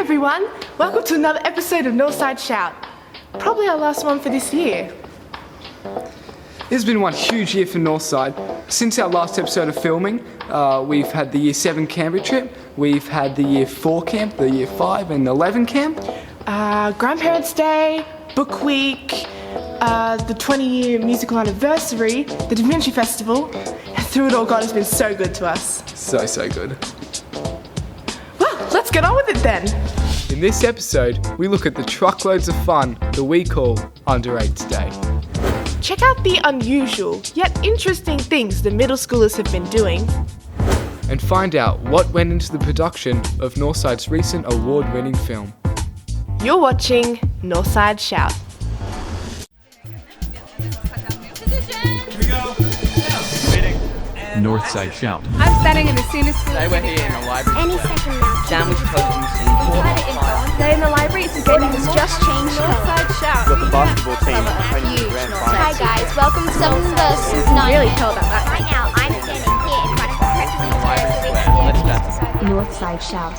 everyone, welcome to another episode of Northside Shout. Probably our last one for this year. This has been one huge year for Northside. Since our last episode of filming, we've had the Year 7 Canberra trip, we've had the Year 4 camp, the Year 5 and 11 camp. Grandparents' Day, Book Week, the 20-year musical anniversary, the Da Vinci Festival. Through it all, God has been so good to us. So good. Well, let's get on with it then. In this episode, we look at the truckloads of fun that we call Under 8's Day. Check out the unusual, yet interesting things the middle schoolers have been doing. And find out what went into the production of Northside's recent award-winning film. You're watching Northside Shout. Northside Shout. I'm standing in the senior school. They were here in the library. Any second now. Sandwich toasting They're in the library. It's Just changed. Northside Shout. Got the basketball team training for grand Hi finals. guys, welcome to 7 versus 9. Really tell about that. Right now, I'm standing here in front of the Let's go. Northside Shout.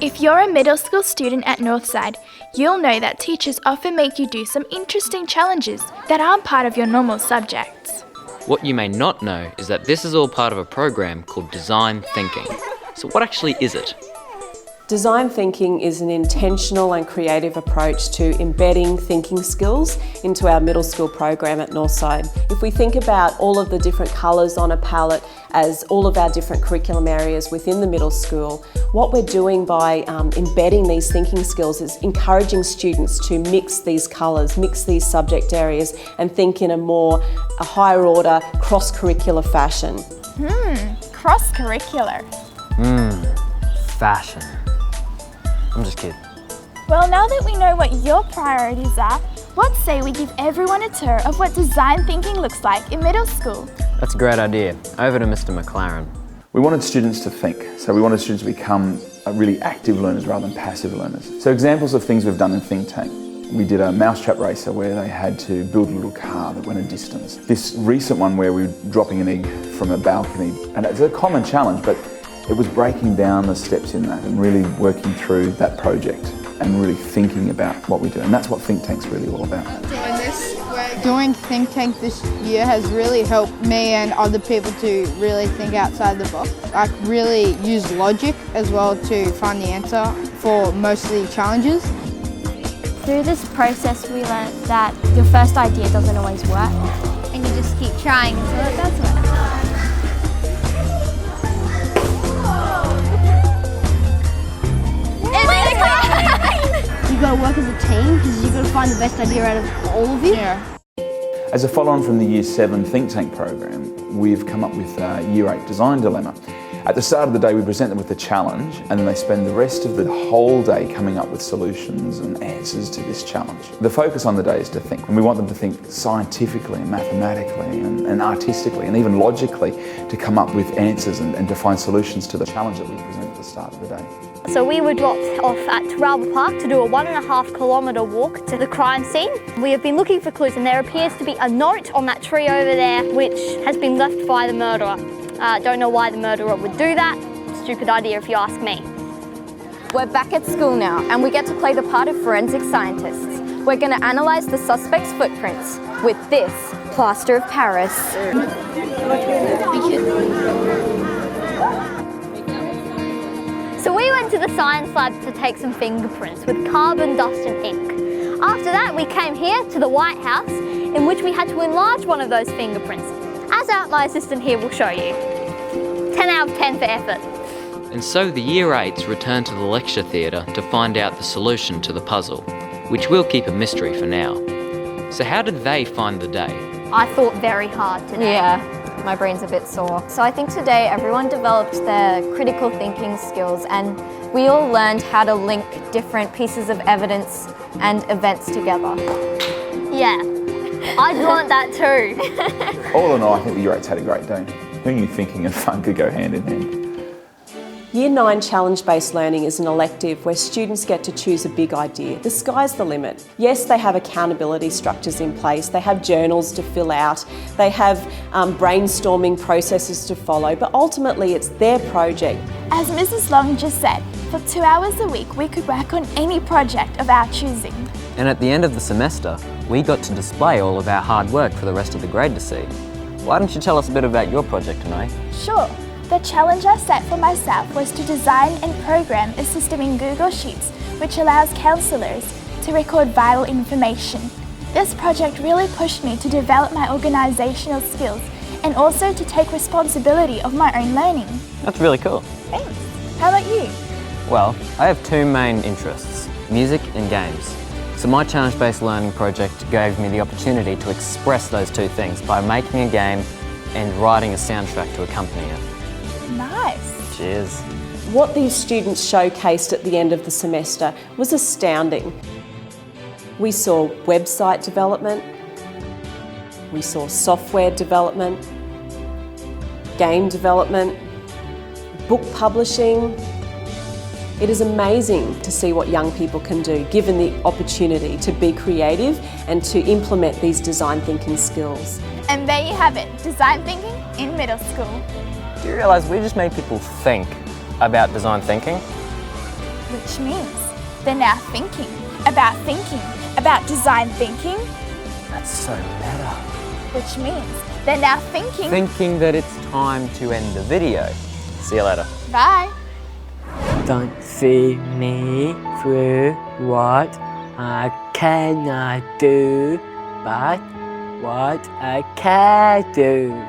If you're a middle school student at Northside, you'll know that teachers often make you do some interesting challenges that aren't part of your normal subjects. What you may not know is that this is all part of a program called Design Thinking. So what actually is it? Design thinking is an intentional and creative approach to embedding thinking skills into our middle school program at Northside. If we think about all of the different colours on a palette as all of our different curriculum areas within the middle school, what we're doing by embedding these thinking skills is encouraging students to mix these colours, mix these subject areas and think in a higher order, cross-curricular fashion. Cross-curricular. Fashion. I'm just kidding. Well, now that we know what your priorities are, what say we give everyone a tour of what design thinking looks like in middle school? That's a great idea. Over to Mr. McLaren. We wanted students to think, so we wanted students to become really active learners rather than passive learners. So examples of things we've done in Think Tank. We did a mousetrap racer where they had to build a little car that went a distance. This recent one where we were dropping an egg from a balcony, and it's a common challenge, but it was breaking down the steps in that and really working through that project and really thinking about what we do. And that's what Think Tank's really all about. Doing Think Tank this year has really helped me and other people to really think outside the box. I really use logic as well to find the answer for most of the challenges. Through this process, we learned that your first idea doesn't always work. And you just keep trying until it does work. You gotta work as a team because you gotta find the best idea out of all of you. Yeah. As a follow-on from the Year 7 Think Tank program, we've come up with a Year 8 design dilemma. At the start of the day, we present them with a challenge, and then they spend the rest of the whole day coming up with solutions and answers to this challenge. The focus on the day is to think, and we want them to think scientifically and mathematically and artistically and even logically to come up with answers and to find solutions to the challenge that we present at the start of the day. So we were dropped off at Terralba Park to do a 1.5 kilometre walk to the crime scene. We have been looking for clues and there appears to be a note on that tree over there which has been left by the murderer. Don't know why the murderer would do that. Stupid idea if you ask me. We're back at school now and we get to play the part of forensic scientists. We're going to analyse the suspect's footprints with this plaster of Paris. the science lab to take some fingerprints with carbon, dust and ink. After that, we came here to the White House, in which we had to enlarge one of those fingerprints. As my assistant here will show you. 10 out of 10 for effort. And so the Year 8s returned to the lecture theatre to find out the solution to the puzzle, which we'll keep a mystery for now. So how did they find the day? I thought very hard today. Yeah, my brain's a bit sore. So I think today everyone developed their critical thinking skills and we all learned how to link different pieces of evidence and events together. Yeah, I learned that too. All in all, I think the Year 8s had a great day. Who knew thinking and fun could go hand in hand? Year 9 challenge-based learning is an elective where students get to choose a big idea. The sky's the limit. Yes, they have accountability structures in place, they have journals to fill out, they have brainstorming processes to follow, but ultimately it's their project. As Mrs. Long just said, for 2 hours a week we could work on any project of our choosing. And at the end of the semester, we got to display all of our hard work for the rest of the grade to see. Why don't you tell us a bit about your project, Anai? Sure. The challenge I set for myself was to design and program a system in Google Sheets which allows counsellors to record vital information. This project really pushed me to develop my organisational skills and also to take responsibility of my own learning. That's really cool. Thanks. How about you? Well, I have two main interests, music and games. So my challenge-based learning project gave me the opportunity to express those two things by making a game and writing a soundtrack to accompany it. Nice. Cheers. What these students showcased at the end of the semester was astounding. We saw website development, we saw software development, game development, book publishing. It is amazing to see what young people can do given the opportunity to be creative and to implement these design thinking skills. And there you have it, design thinking in middle school. Do you realise we just made people think about design thinking? Which means they're now thinking about design thinking. That's so meta. Which means they're now thinking. Thinking that it's time to end the video. See you later. Bye. Don't see me through what I cannot do, but what I can do.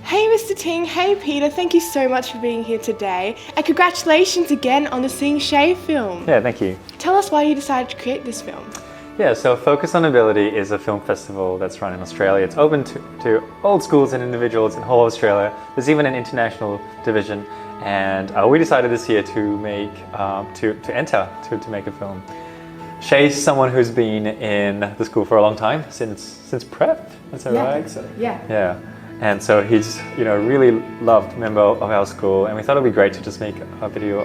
Hey Mr. Ting, hey Peter, thank you so much for being here today. And congratulations again on the Sing Shay film. Yeah, thank you. Tell us why you decided to create this film. Yeah, so Focus on Ability is a film festival that's run in Australia. It's open to all schools and individuals in whole Australia. There's even an international division. And we decided this year to make, to enter to make a film. Shay's someone who's been in the school for a long time, since prep, is that right? I think so. Yeah. Yeah. And so he's, really loved member of our school, and we thought it'd be great to just make a video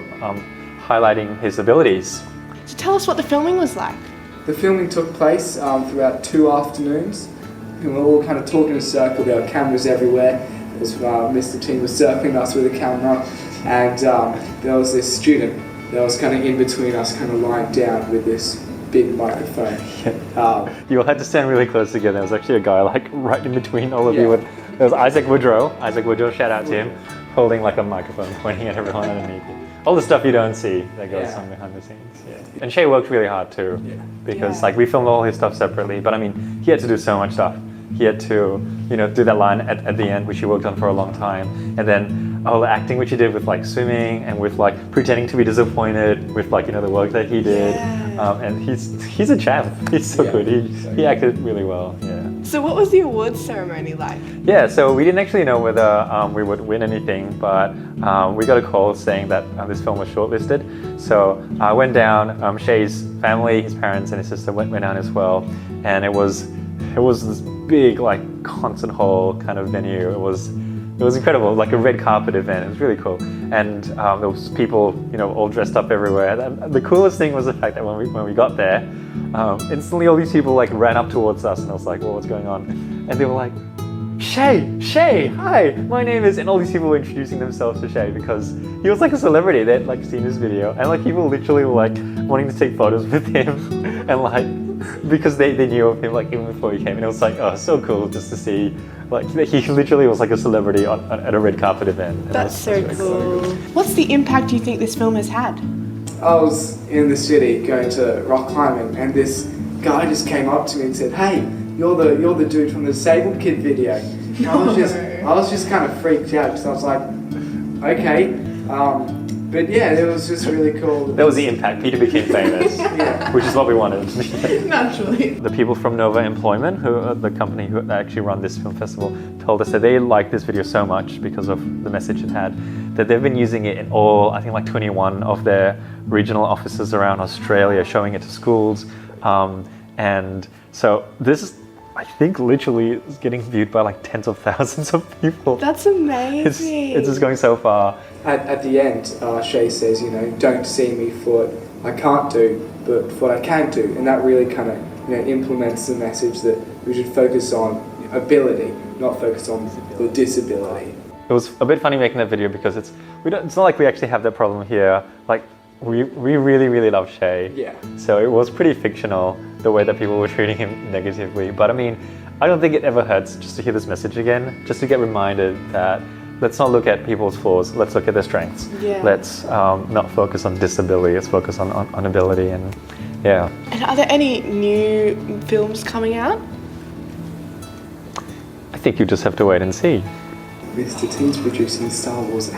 highlighting his abilities. So tell us what the filming was like. The filming took place throughout 2 afternoons. We were all kind of talking in a circle. There were cameras everywhere. As Mr. Ting was circling us with a camera, and there was this student that was kind of in between us, kind of lying down with this big microphone. You all had to stand really close together. There was actually a guy like right in between all of you. There was Isaac Woodrow, shout out to him, holding like a microphone, pointing at everyone underneath you. All the stuff you don't see that goes on behind the scenes. Yeah. And Shay worked really hard too, because like we filmed all his stuff separately, but I mean, he had to do so much stuff. He had to, do that line at the end, which he worked on for a long time, and then all the acting which he did with like swimming and with like pretending to be disappointed with like the work that he did. And he's a champ. He's so good. He acted really well. Yeah. So what was the awards ceremony like? Yeah, so we didn't actually know whether we would win anything, but we got a call saying that this film was shortlisted. So I went down. Shay's family, his parents and his sister went down as well, and it was this big like concert hall kind of venue. It was incredible, like a red carpet event. It was really cool, and there was people, all dressed up everywhere. The coolest thing was the fact that when we got there, instantly all these people like ran up towards us, and I was like, "Well, what's going on?" And they were like, "Shay, hi, my name is," and all these people were introducing themselves to Shay because he was like a celebrity. They'd like seen his video, and like people literally were like wanting to take photos with him, and like because they knew of him like even before he came, and it was like, oh, so cool just to see, like he literally was like a celebrity at a red carpet event. And That's so cool. What's the impact you think this film has had? I was in the city going to rock climbing, and this guy just came up to me and said, "Hey, you're the dude from the Disabled Kid video." And I was just kind of freaked out because I was like, okay, but yeah, it was just really cool. That was the impact. Peter became famous, Yeah. which is what we wanted. Naturally. The people from Nova Employment, who the company who actually run this film festival, told us that they liked this video so much because of the message it had, that they've been using it in all, I think like 21 of their regional offices around Australia, showing it to schools. And so this, I think, literally is getting viewed by like tens of thousands of people. That's amazing. It's just going so far. At the end, Shay says, you know, don't see me for what I can't do, but for what I can do. And that really kind of, implements the message that we should focus on ability, not focus on the disability. It was a bit funny making that video because it's not like we actually have that problem here. Like, we really, really love Shay. Yeah. So it was pretty fictional, the way that people were treating him negatively. But I mean, I don't think it ever hurts just to hear this message again, just to get reminded that let's not look at people's flaws, let's look at their strengths. Yeah. Let's not focus on disability, let's focus on ability, and yeah. And are there any new films coming out? I think you just have to wait and see. Mr. T's producing Star Wars.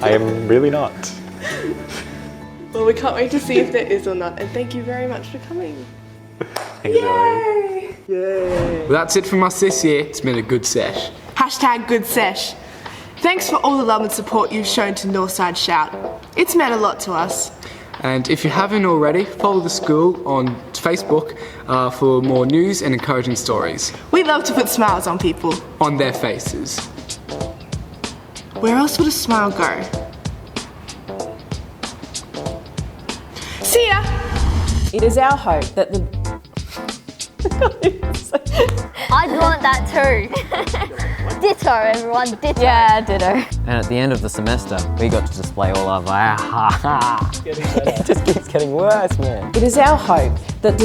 I am really not. Well, we can't wait to see if there is or not. And thank you very much for coming. Thanks, Zoe. Yay! Well, that's it from us this year. It's been a good sesh. # good sesh. Thanks for all the love and support you've shown to Northside Shout. It's meant a lot to us. And if you haven't already, follow the school on Facebook for more news and encouraging stories. We love to put smiles on people. On their faces. Where else would a smile go? See ya! It is our hope that the... I'd want that too. Ditto, everyone, ditto. Yeah, ditto. And at the end of the semester, we got to display all of our It just keeps getting worse, man. It is our hope that